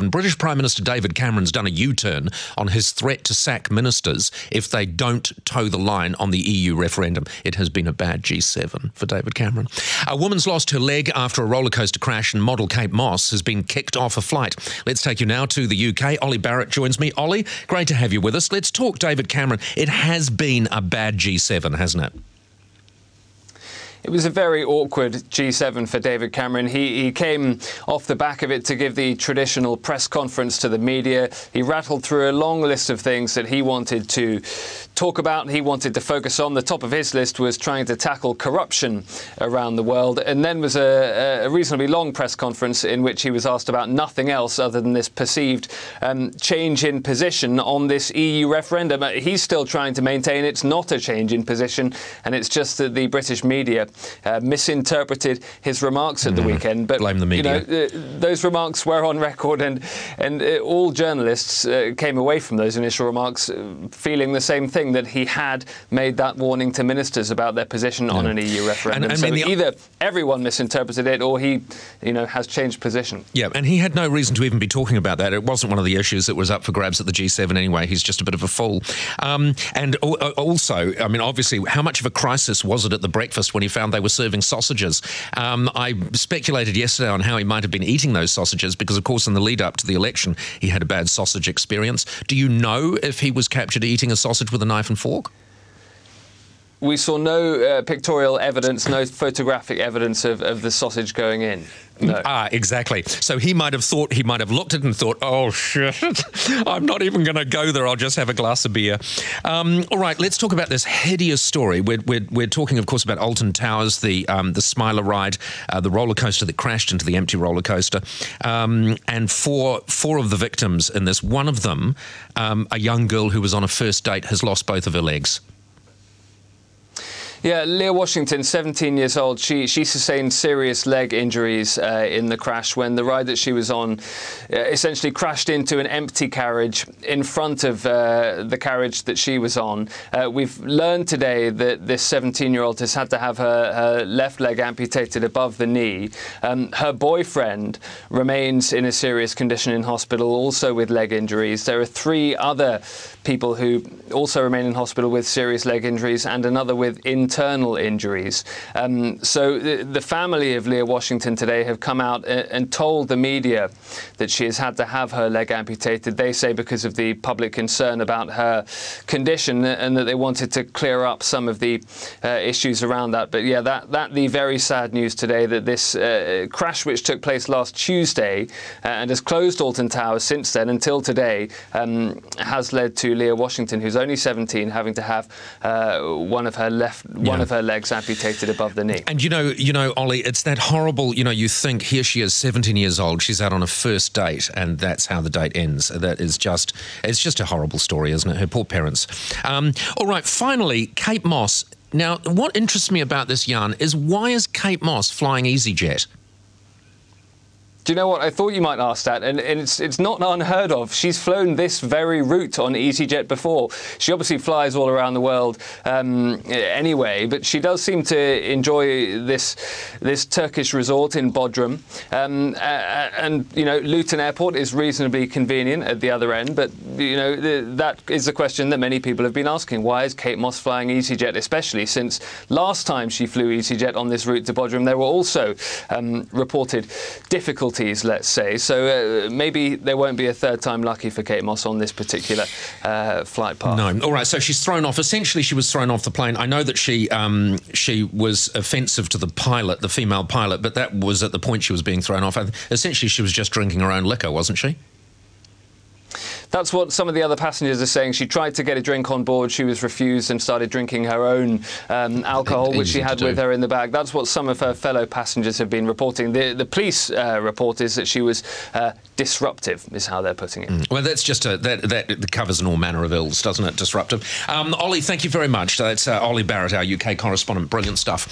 G7. British Prime Minister David Cameron's done a U-turn on his threat to sack ministers if they don't toe the line on the EU referendum. It has been a bad G7 for David Cameron. A woman's lost her leg after a rollercoaster crash, and model Kate Moss has been kicked off a flight. Let's take you now to the UK. Olly Barratt joins me. Olly, great to have you with us. Let's talk David Cameron. It has been a bad G7, hasn't it? It was a very awkward G7 for David Cameron. He came off the back of it to give the traditional press conference to the media. He rattled through a long list of things that he wanted to talk about. He wanted to focus on. The top of his list was trying to tackle corruption around the world. And then was a reasonably long press conference in which he was asked about nothing else other than this perceived change in position on this EU referendum. He's still trying to maintain it's not a change in position, and it's just that the British media misinterpreted his remarks at the weekend. But blame the media. Those remarks were on record, and all journalists came away from those initial remarks feeling the same thing, that he had made that warning to ministers about their position on an EU referendum. And either everyone misinterpreted it, or he, has changed position. Yeah, and he had no reason to even be talking about that. It wasn't one of the issues that was up for grabs at the G7 anyway. He's just a bit of a fool. And also, obviously, how much of a crisis was it at the breakfast when he found they were serving sausages? I speculated yesterday on how he might have been eating those sausages because, of course, in the lead-up to the election, he had a bad sausage experience. Do you know if he was captured eating a sausage with a knife and fork? We saw no pictorial evidence, no photographic evidence of the sausage going in. No. Exactly. So he might have looked at it and thought, oh, shit, I'm not even going to go there. I'll just have a glass of beer. All right, let's talk about this hideous story. We're talking, of course, about Alton Towers, the Smiler ride, the roller coaster that crashed into the empty roller coaster. And four of the victims in this, one of them, a young girl who was on a first date, has lost both of her legs. Yeah, Leah Washington, 17 years old, she sustained serious leg injuries in the crash when the ride that she was on essentially crashed into an empty carriage in front of the carriage that she was on. We've learned today that this 17-year-old has had to have her left leg amputated above the knee. Her boyfriend remains in a serious condition in hospital, also with leg injuries. There are 3 other people who also remain in hospital with serious leg injuries, and another with internal injuries. So the family of Leah Washington today have come out and told the media that she has had to have her leg amputated. They say because of the public concern about her condition, and that they wanted to clear up some of the issues around that. But yeah, that the very sad news today, that this crash, which took place last Tuesday and has closed Alton Towers since then until today, has led to Leah Washington, who's only 17, having to have one of her legs amputated above the knee. And you know, Olly, it's that horrible. You think, here she is, 17 years old. She's out on a first date, and that's how the date ends. It's just a horrible story, isn't it? Her poor parents. All right, finally, Kate Moss. Now, what interests me about this yarn is, why is Kate Moss flying EasyJet? Do you know what? I thought you might ask that, and it's not unheard of. She's flown this very route on EasyJet before. She obviously flies all around the world anyway, but she does seem to enjoy this Turkish resort in Bodrum. And Luton Airport is reasonably convenient at the other end, but that is a question that many people have been asking. Why is Kate Moss flying EasyJet, especially since last time she flew EasyJet on this route to Bodrum, there were also reported difficulties, let's say. So maybe there won't be a third time lucky for Kate Moss on this particular flight path. No. All right, so she's thrown off. Essentially, she was thrown off the plane. I know that she was offensive to the pilot, the female pilot, but that was at the point she was being thrown off. Essentially, she was just drinking her own liquor, wasn't she? That's what some of the other passengers are saying. She tried to get a drink on board. She was refused and started drinking her own alcohol, which she had with her in the bag. That's what some of her fellow passengers have been reporting. The police report is that she was disruptive, is how they're putting it. Well, that's just that covers all manner of ills, doesn't it? Disruptive. Olly, thank you very much. That's Olly Barratt, our UK correspondent. Brilliant stuff.